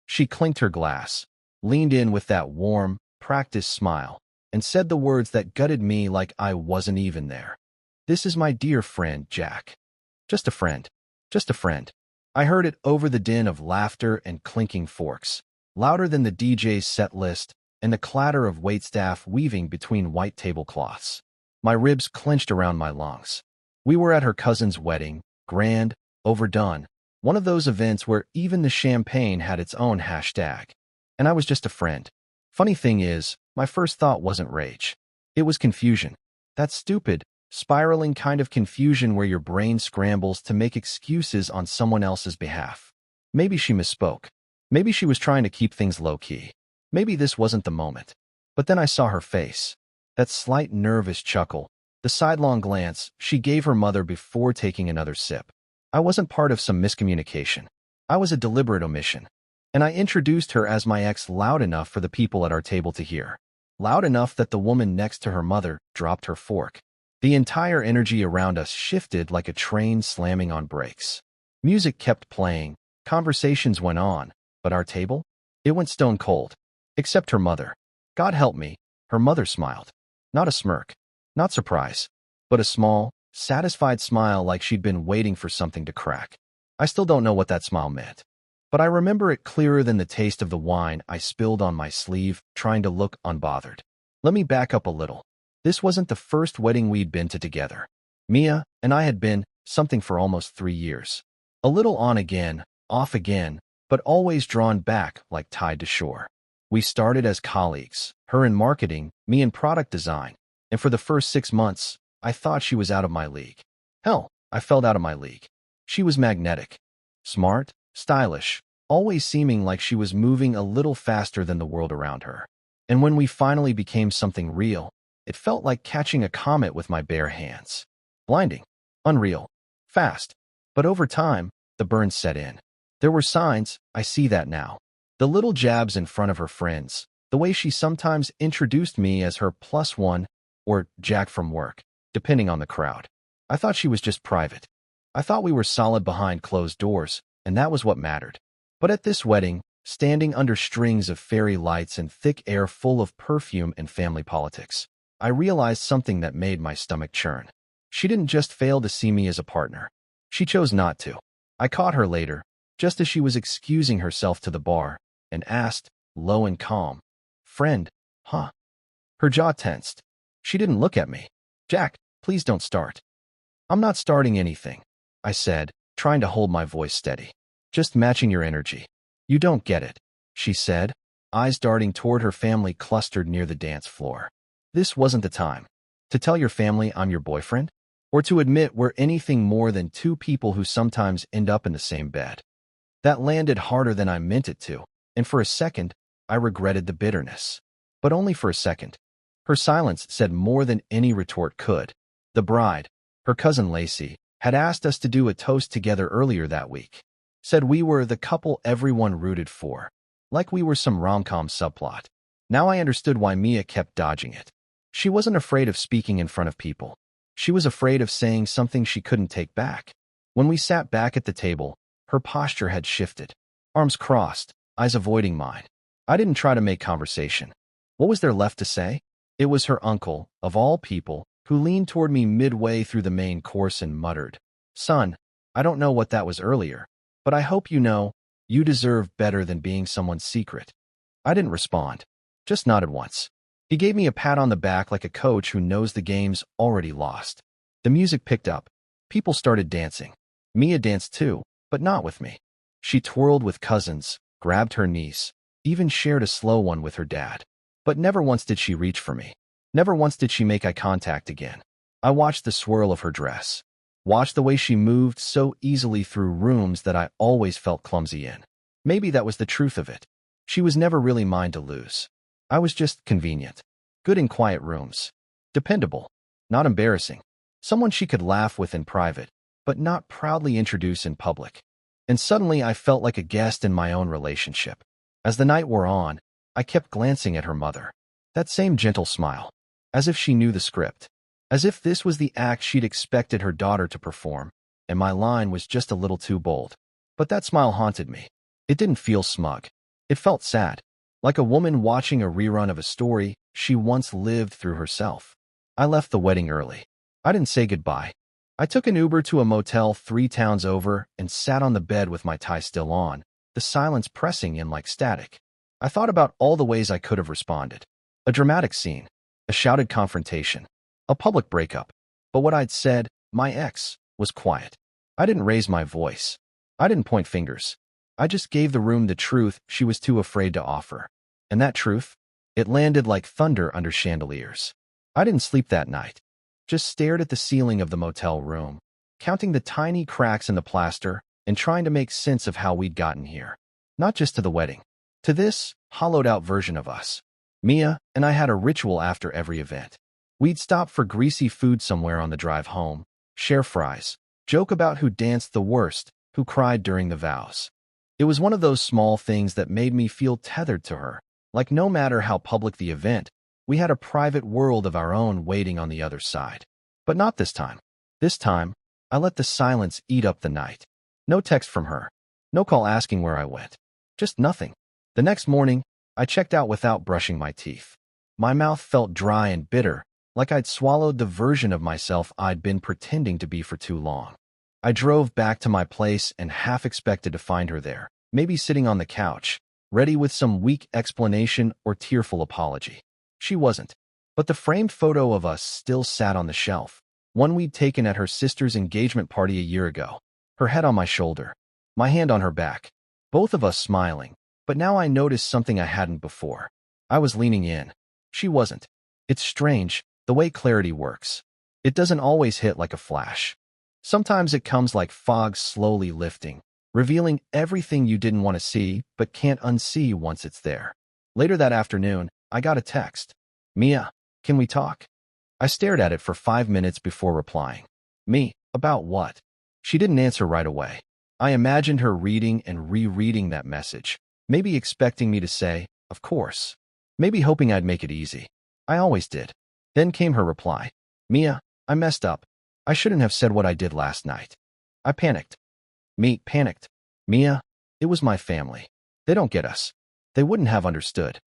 She clinked her glass, leaned in with that warm, practiced smile, and said the words that gutted me like I wasn't even there. "This is my dear friend, Jack. Just a friend. Just a friend." I heard it over the din of laughter and clinking forks, louder than the DJ's set list and the clatter of waitstaff weaving between white tablecloths. My ribs clenched around my lungs. We were at her cousin's wedding, grand, overdone, one of those events where even the champagne had its own hashtag. And I was just a friend. Funny thing is, my first thought wasn't rage. It was confusion. That stupid, spiraling kind of confusion where your brain scrambles to make excuses on someone else's behalf. Maybe she misspoke. Maybe she was trying to keep things low-key. Maybe this wasn't the moment. But then I saw her face. That slight nervous chuckle, the sidelong glance she gave her mother before taking another sip. I wasn't part of some miscommunication. I was a deliberate omission. And I introduced her as my ex loud enough for the people at our table to hear. Loud enough that the woman next to her mother dropped her fork. The entire energy around us shifted like a train slamming on brakes. Music kept playing, conversations went on, but our table? It went stone cold. Except her mother. God help me, her mother smiled. Not a smirk, not surprise, but a small, satisfied smile like she'd been waiting for something to crack. I still don't know what that smile meant, but I remember it clearer than the taste of the wine I spilled on my sleeve, trying to look unbothered. Let me back up a little. This wasn't the first wedding we'd been to together. Mia and I had been something for almost 3 years. A little on again, off again, but always drawn back like tied to shore. We started as colleagues, her in marketing, me in product design, and for the first 6 months, I thought she was out of my league. Hell, I felt out of my league. She was magnetic, smart, stylish, always seeming like she was moving a little faster than the world around her. And when we finally became something real, it felt like catching a comet with my bare hands. Blinding, unreal, fast. But over time, the burn set in. There were signs, I see that now. The little jabs in front of her friends, the way she sometimes introduced me as her +1 or Jack from work, depending on the crowd. I thought she was just private. I thought we were solid behind closed doors, and that was what mattered. But at this wedding, standing under strings of fairy lights and thick air full of perfume and family politics, I realized something that made my stomach churn. She didn't just fail to see me as a partner. She chose not to. I caught her later, just as she was excusing herself to the bar, and asked, low and calm, "Friend, huh?" Her jaw tensed. She didn't look at me. "Jack, please don't start." "I'm not starting anything," I said, trying to hold my voice steady. "Just matching your energy." "You don't get it," she said, eyes darting toward her family clustered near the dance floor. "This wasn't the time. To tell your family I'm your boyfriend? Or to admit we're anything more than two people who sometimes end up in the same bed." That landed harder than I meant it to, and for a second, I regretted the bitterness. But only for a second. Her silence said more than any retort could. The bride, her cousin Lacey, had asked us to do a toast together earlier that week. Said we were the couple everyone rooted for. Like we were some rom-com subplot. Now I understood why Mia kept dodging it. She wasn't afraid of speaking in front of people. She was afraid of saying something she couldn't take back. When we sat back at the table, her posture had shifted. Arms crossed, eyes avoiding mine. I didn't try to make conversation. What was there left to say? It was her uncle, of all people, who leaned toward me midway through the main course and muttered, "Son, I don't know what that was earlier, but I hope you know, you deserve better than being someone's secret." I didn't respond, just nodded once. He gave me a pat on the back like a coach who knows the game's already lost. The music picked up. People started dancing. Mia danced too, but not with me. She twirled with cousins, grabbed her niece, even shared a slow one with her dad. But never once did she reach for me. Never once did she make eye contact again. I watched the swirl of her dress. Watched the way she moved so easily through rooms that I always felt clumsy in. Maybe that was the truth of it. She was never really mine to lose. I was just convenient. Good in quiet rooms. Dependable. Not embarrassing. Someone she could laugh with in private, but not proudly introduce in public. And suddenly I felt like a guest in my own relationship. As the night wore on, I kept glancing at her mother. That same gentle smile. As if she knew the script. As if this was the act she'd expected her daughter to perform, and my line was just a little too bold. But that smile haunted me. It didn't feel smug. It felt sad, like a woman watching a rerun of a story she once lived through herself. I left the wedding early. I didn't say goodbye. I took an Uber to a motel 3 towns over and sat on the bed with my tie still on, the silence pressing in like static. I thought about all the ways I could have responded. A dramatic scene, a shouted confrontation, a public breakup. But what I'd said, my ex, was quiet. I didn't raise my voice. I didn't point fingers. I just gave the room the truth she was too afraid to offer. And that truth, it landed like thunder under chandeliers. I didn't sleep that night. Just stared at the ceiling of the motel room, counting the tiny cracks in the plaster and trying to make sense of how we'd gotten here. Not just to the wedding. To this, hollowed-out version of us. Mia and I had a ritual after every event. We'd stop for greasy food somewhere on the drive home, share fries, joke about who danced the worst, who cried during the vows. It was one of those small things that made me feel tethered to her, like no matter how public the event, we had a private world of our own waiting on the other side. But not this time. This time, I let the silence eat up the night. No text from her. No call asking where I went. Just nothing. The next morning, I checked out without brushing my teeth. My mouth felt dry and bitter, like I'd swallowed the version of myself I'd been pretending to be for too long. I drove back to my place and half expected to find her there, maybe sitting on the couch, ready with some weak explanation or tearful apology. She wasn't. But the framed photo of us still sat on the shelf, one we'd taken at her sister's engagement party a year ago. Her head on my shoulder, my hand on her back, both of us smiling. But now I noticed something I hadn't before. I was leaning in. She wasn't. It's strange, the way clarity works. It doesn't always hit like a flash. Sometimes it comes like fog slowly lifting, revealing everything you didn't want to see but can't unsee once it's there. Later that afternoon, I got a text. Mia, can we talk? I stared at it for 5 minutes before replying. Me, about what? She didn't answer right away. I imagined her reading and rereading that message, maybe expecting me to say, of course. Maybe hoping I'd make it easy. I always did. Then came her reply. Mia, I messed up. I shouldn't have said what I did last night. I panicked. Me panicked. Mia, it was my family. They don't get us. They wouldn't have understood.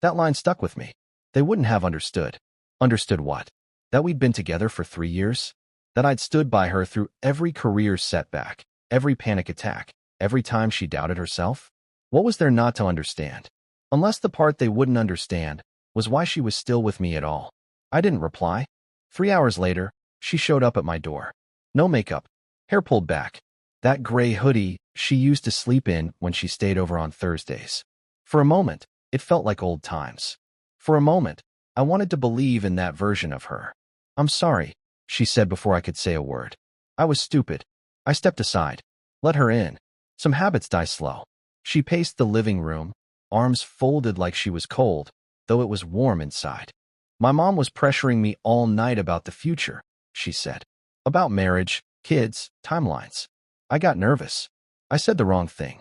That line stuck with me. They wouldn't have understood. Understood what? That we'd been together for 3 years? That I'd stood by her through every career setback, every panic attack, every time she doubted herself? What was there not to understand? Unless the part they wouldn't understand was why she was still with me at all. I didn't reply. 3 hours later, she showed up at my door. No makeup, hair pulled back. That gray hoodie she used to sleep in when she stayed over on Thursdays. For a moment, it felt like old times. For a moment, I wanted to believe in that version of her. I'm sorry, she said before I could say a word. I was stupid. I stepped aside. Let her in. Some habits die slow. She paced the living room, arms folded like she was cold, though it was warm inside. My mom was pressuring me all night about the future, she said. About marriage, kids, timelines. I got nervous. I said the wrong thing.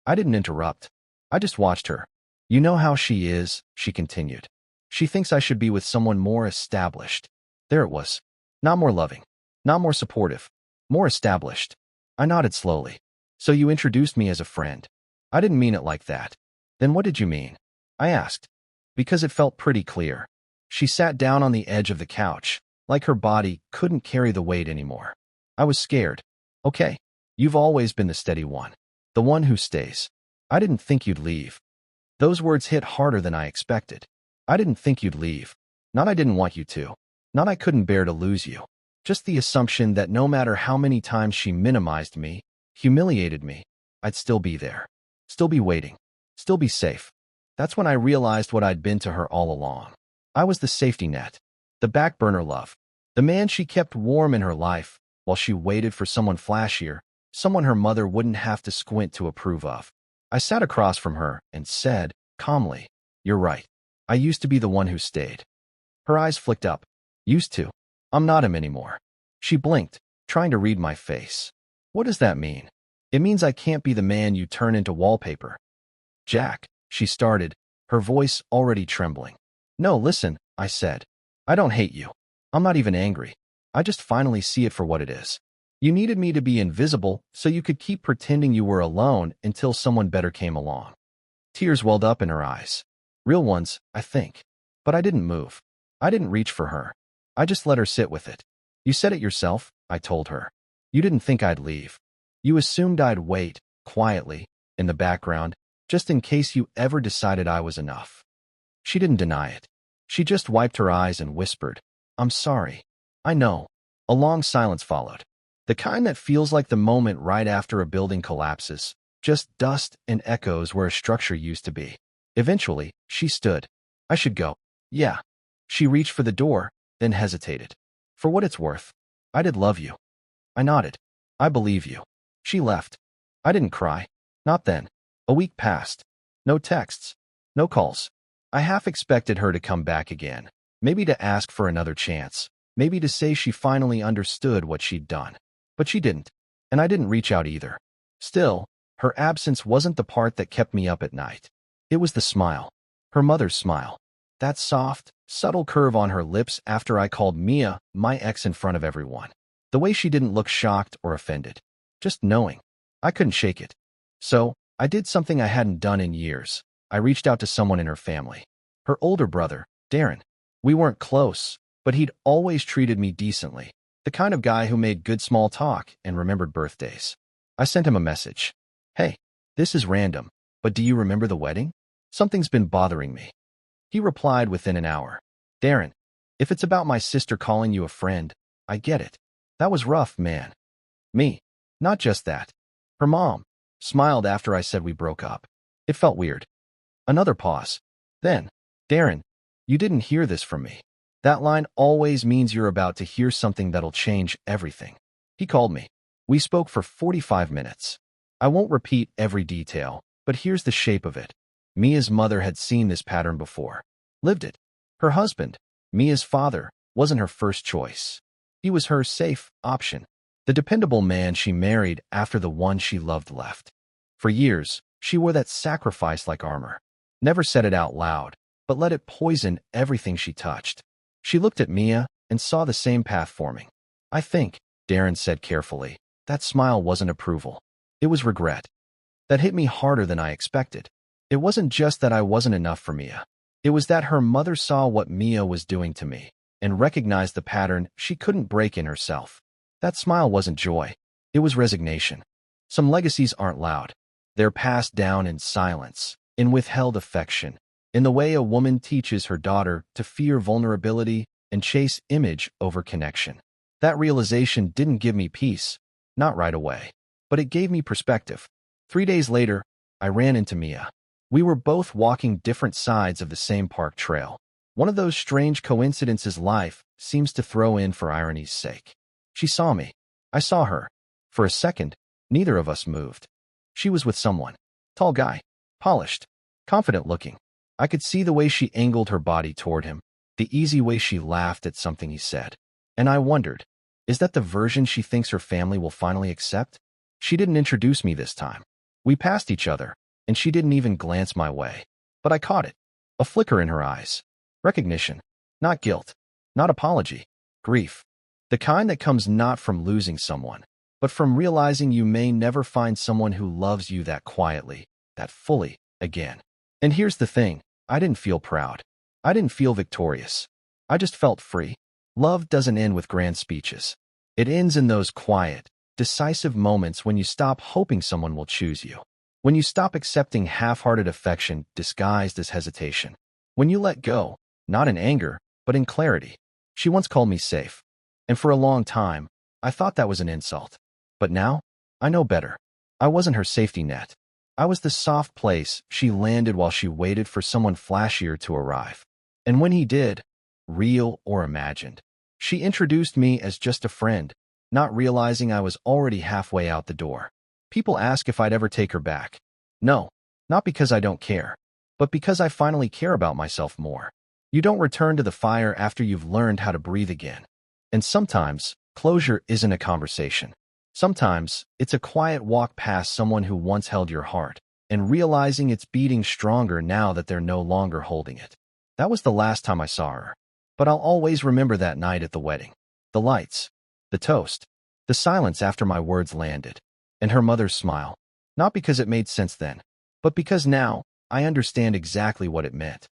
I didn't interrupt. I just watched her. You know how she is, she continued. She thinks I should be with someone more established. There it was. Not more loving. Not more supportive. More established. I nodded slowly. So you introduced me as a friend. I didn't mean it like that. Then what did you mean? I asked. Because it felt pretty clear. She sat down on the edge of the couch, like her body couldn't carry the weight anymore. I was scared. Okay. You've always been the steady one. The one who stays. I didn't think you'd leave. Those words hit harder than I expected. I didn't think you'd leave. Not I didn't want you to. Not I couldn't bear to lose you. Just the assumption that no matter how many times she minimized me, humiliated me, I'd still be there. Still be waiting. Still be safe. That's when I realized what I'd been to her all along. I was the safety net. The back burner love. The man she kept warm in her life while she waited for someone flashier, someone her mother wouldn't have to squint to approve of. I sat across from her and said, calmly, you're right. I used to be the one who stayed. Her eyes flicked up. Used to. I'm not him anymore. She blinked, trying to read my face. What does that mean? It means I can't be the man you turn into wallpaper. Jack, she started, her voice already trembling. No, listen, I said. I don't hate you. I'm not even angry. I just finally see it for what it is. You needed me to be invisible so you could keep pretending you were alone until someone better came along. Tears welled up in her eyes. Real ones, I think. But I didn't move. I didn't reach for her. I just let her sit with it. You said it yourself, I told her. You didn't think I'd leave. You assumed I'd wait, quietly, in the background, just in case you ever decided I was enough. She didn't deny it. She just wiped her eyes and whispered, I'm sorry. I know. A long silence followed. The kind that feels like the moment right after a building collapses, just dust and echoes where a structure used to be. Eventually, she stood. I should go. Yeah. She reached for the door, then hesitated. For what it's worth, I did love you. I nodded. I believe you. She left. I didn't cry. Not then. A week passed. No texts. No calls. I half expected her to come back again. Maybe to ask for another chance. Maybe to say she finally understood what she'd done. But she didn't. And I didn't reach out either. Still, her absence wasn't the part that kept me up at night. It was the smile. Her mother's smile. That soft, subtle curve on her lips after I called Mia my ex in front of everyone. The way she didn't look shocked or offended. Just knowing. I couldn't shake it. So, I did something I hadn't done in years. I reached out to someone in her family. Her older brother, Darren. We weren't close, but he'd always treated me decently. The kind of guy who made good small talk and remembered birthdays. I sent him a message. Hey, this is random, but do you remember the wedding? Something's been bothering me. He replied within an hour. Darren, if it's about my sister calling you a friend, I get it. That was rough, man. Me. Not just that. Her mom smiled after I said we broke up. It felt weird. Another pause. Then, Darren, you didn't hear this from me. That line always means you're about to hear something that'll change everything. He called me. We spoke for 45 minutes. I won't repeat every detail, but here's the shape of it. Mia's mother had seen this pattern before. Lived it. Her husband, Mia's father, wasn't her first choice. He was her safe option. The dependable man she married after the one she loved left. For years, she wore that sacrifice like armor. Never said it out loud, but let it poison everything she touched. She looked at Mia and saw the same path forming. I think, Darren said carefully, that smile wasn't approval. It was regret. That hit me harder than I expected. It wasn't just that I wasn't enough for Mia. It was that her mother saw what Mia was doing to me and recognized the pattern she couldn't break in herself. That smile wasn't joy. It was resignation. Some legacies aren't loud. They're passed down in silence, in withheld affection, in the way a woman teaches her daughter to fear vulnerability and chase image over connection. That realization didn't give me peace, not right away, but it gave me perspective. 3 days later, I ran into Mia. We were both walking different sides of the same park trail. One of those strange coincidences life seems to throw in for irony's sake. She saw me. I saw her. For a second, neither of us moved. She was with someone. Tall guy. Polished. Confident looking. I could see the way she angled her body toward him, the easy way she laughed at something he said. And I wondered, is that the version she thinks her family will finally accept? She didn't introduce me this time. We passed each other, and she didn't even glance my way. But I caught it. A flicker in her eyes. Recognition. Not guilt. Not apology. Grief. The kind that comes not from losing someone, but from realizing you may never find someone who loves you that quietly, that fully, again. And here's the thing, I didn't feel proud. I didn't feel victorious. I just felt free. Love doesn't end with grand speeches. It ends in those quiet, decisive moments when you stop hoping someone will choose you. When you stop accepting half-hearted affection disguised as hesitation. When you let go, not in anger, but in clarity. She once called me safe. And for a long time, I thought that was an insult. But now, I know better. I wasn't her safety net. I was the soft place she landed while she waited for someone flashier to arrive. And when he did, real or imagined, she introduced me as just a friend, not realizing I was already halfway out the door. People ask if I'd ever take her back. No, not because I don't care, but because I finally care about myself more. You don't return to the fire after you've learned how to breathe again. And sometimes, closure isn't a conversation. Sometimes, it's a quiet walk past someone who once held your heart, and realizing it's beating stronger now that they're no longer holding it. That was the last time I saw her. But I'll always remember that night at the wedding. The lights, the toast, the silence after my words landed, and her mother's smile. Not because it made sense then, but because now, I understand exactly what it meant.